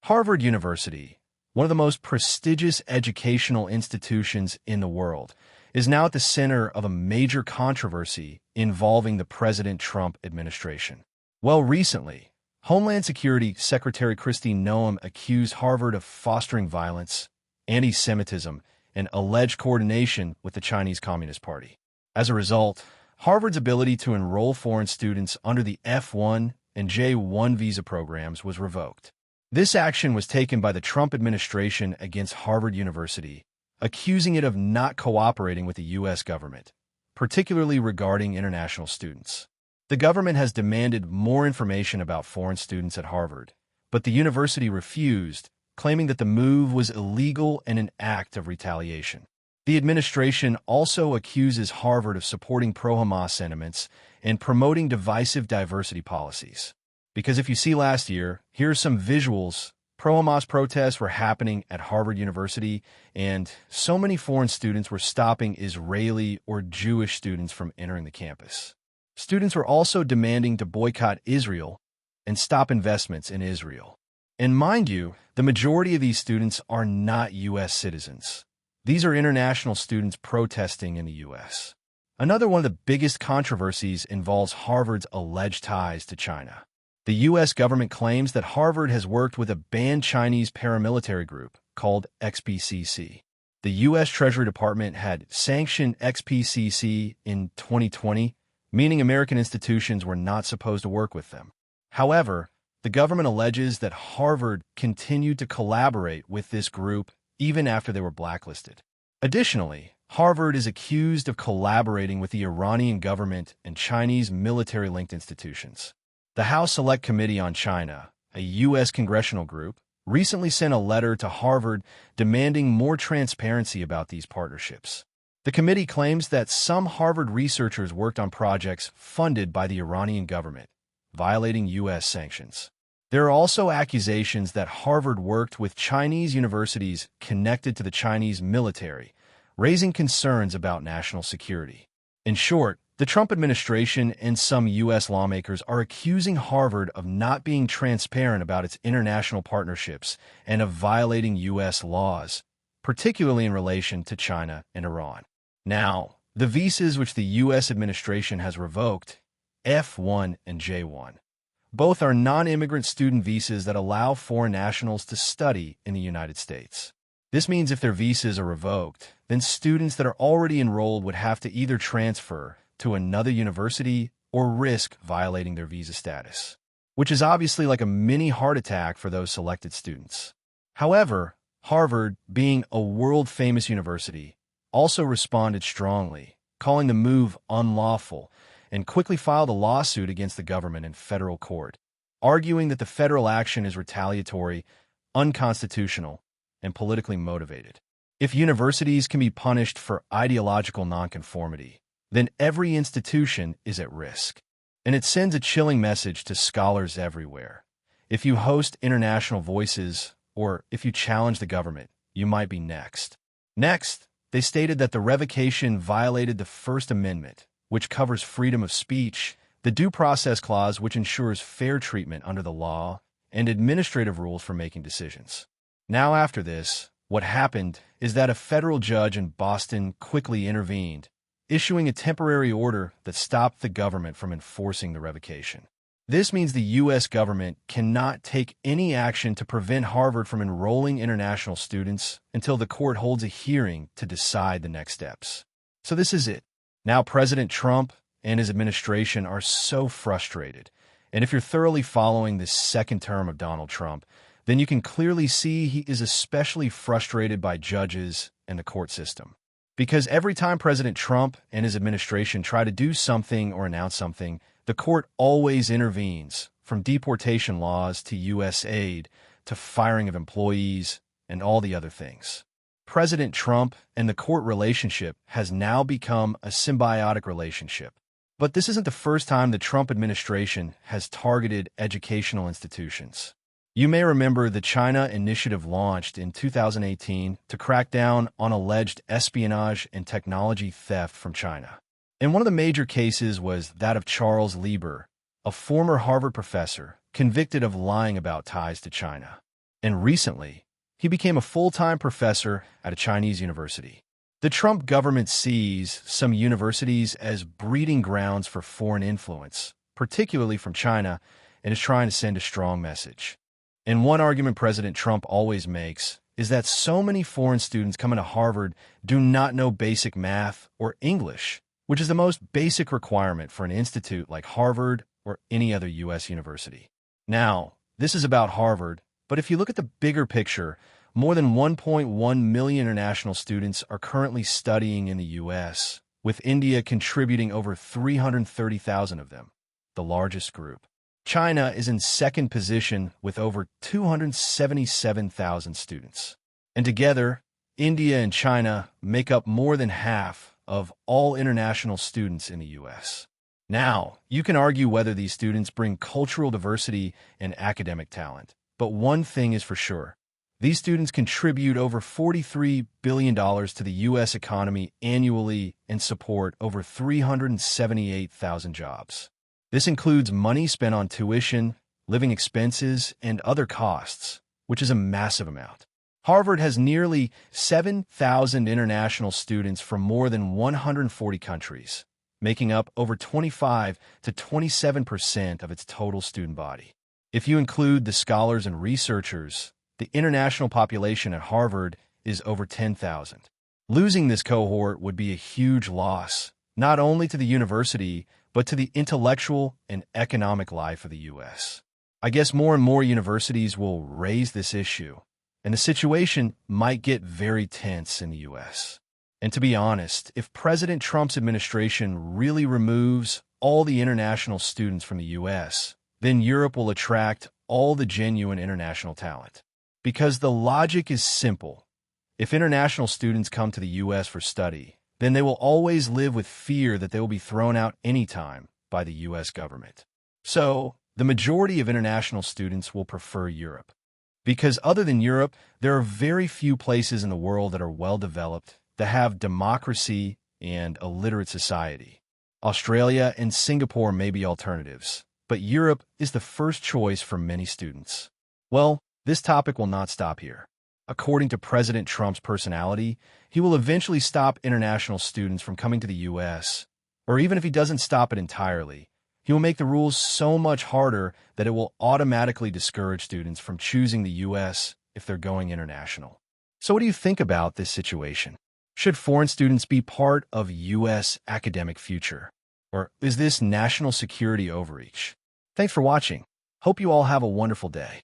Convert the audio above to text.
Harvard University, one of the most prestigious educational institutions in the world, is now at the center of a major controversy involving the President Trump administration. Well, recently, Homeland Security Secretary Kristi Noem accused Harvard of fostering violence, antisemitism, and alleged coordination with the Chinese Communist Party. As a result, Harvard's ability to enroll foreign students under the F-1 and J-1 visa programs was revoked. This action was taken by the Trump administration against Harvard University, accusing it of not cooperating with the U.S. government, particularly regarding international students. The government has demanded more information about foreign students at Harvard, but the university refused, claiming that the move was illegal and an act of retaliation. The administration also accuses Harvard of supporting pro-Hamas sentiments and promoting divisive diversity policies. Because if you see last year, here are some visuals. Pro-Hamas protests were happening at Harvard University, and so many foreign students were stopping Israeli or Jewish students from entering the campus. Students were also demanding to boycott Israel and stop investments in Israel. And mind you, the majority of these students are not U.S. citizens. These are international students protesting in the U.S. Another one of the biggest controversies involves Harvard's alleged ties to China. The U.S. government claims that Harvard has worked with a banned Chinese paramilitary group called XPCC. The U.S. Treasury Department had sanctioned XPCC in 2020, meaning American institutions were not supposed to work with them. However, the government alleges that Harvard continued to collaborate with this group even after they were blacklisted. Additionally, Harvard is accused of collaborating with the Iranian government and Chinese military-linked institutions. The House Select Committee on China, a U.S. congressional group, recently sent a letter to Harvard demanding more transparency about these partnerships. The committee claims that some Harvard researchers worked on projects funded by the Iranian government, violating U.S. sanctions. There are also accusations that Harvard worked with Chinese universities connected to the Chinese military, raising concerns about national security. In short, the Trump administration and some U.S. lawmakers are accusing Harvard of not being transparent about its international partnerships and of violating U.S. laws, particularly in relation to China and Iran. Now, the visas which the U.S. administration has revoked, F-1 and J-1, both are non-immigrant student visas that allow foreign nationals to study in the United States. This means if their visas are revoked, then students that are already enrolled would have to either transfer to another university or risk violating their visa status, which is obviously like a mini heart attack for those selected students. However, Harvard, being a world-famous university, also responded strongly, calling the move unlawful, and quickly filed a lawsuit against the government in federal court, arguing that the federal action is retaliatory, unconstitutional, and politically motivated. If universities can be punished for ideological nonconformity, then every institution is at risk. And it sends a chilling message to scholars everywhere. If you host international voices, or if you challenge the government, you might be next. Next, they stated that the revocation violated the First Amendment, which covers freedom of speech, the Due Process Clause, which ensures fair treatment under the law, and administrative rules for making decisions. Now after this, what happened is that a federal judge in Boston quickly intervened, issuing a temporary order that stopped the government from enforcing the revocation. This means the U.S. government cannot take any action to prevent Harvard from enrolling international students until the court holds a hearing to decide the next steps. So this is it. Now President Trump and his administration are so frustrated. And if you're thoroughly following this second term of Donald Trump, then you can clearly see he is especially frustrated by judges and the court system. Because every time President Trump and his administration try to do something or announce something, the court always intervenes, from deportation laws to U.S. aid to firing of employees and all the other things. President Trump and the court relationship has now become a symbiotic relationship. But this isn't the first time the Trump administration has targeted educational institutions. You may remember the China Initiative launched in 2018 to crack down on alleged espionage and technology theft from China. And one of the major cases was that of Charles Lieber, a former Harvard professor convicted of lying about ties to China. And recently, he became a full-time professor at a Chinese university. The Trump government sees some universities as breeding grounds for foreign influence, particularly from China, and is trying to send a strong message. And one argument President Trump always makes is that so many foreign students coming to Harvard do not know basic math or English, which is the most basic requirement for an institute like Harvard or any other U.S. university. Now, this is about Harvard, but if you look at the bigger picture, more than 1.1 million international students are currently studying in the U.S., with India contributing over 330,000 of them, the largest group. China is in second position with over 277,000 students. And together, India and China make up more than half of all international students in the U.S. Now, you can argue whether these students bring cultural diversity and academic talent. But one thing is for sure. These students contribute over $43 billion to the U.S. economy annually and support over 378,000 jobs. This includes money spent on tuition, living expenses, and other costs, which is a massive amount. Harvard has nearly 7,000 international students from more than 140 countries, making up over 25 to 27% of its total student body. If you include the scholars and researchers, the international population at Harvard is over 10,000. Losing this cohort would be a huge loss, not only to the university, but to the intellectual and economic life of the U.S. I guess more and more universities will raise this issue, and the situation might get very tense in the U.S. And to be honest, if President Trump's administration really removes all the international students from the U.S., then Europe will attract all the genuine international talent. Because the logic is simple. If international students come to the U.S. for study, then they will always live with fear that they will be thrown out anytime by the U.S. government. So, the majority of international students will prefer Europe. Because other than Europe, there are very few places in the world that are well-developed, that have democracy and a literate society. Australia and Singapore may be alternatives, but Europe is the first choice for many students. Well, this topic will not stop here. According to President Trump's personality, he will eventually stop international students from coming to the U.S., or even if he doesn't stop it entirely, he will make the rules so much harder that it will automatically discourage students from choosing the U.S. if they're going international. So what do you think about this situation? Should foreign students be part of U.S. academic future? Or is this national security overreach? Thanks for watching. Hope you all have a wonderful day.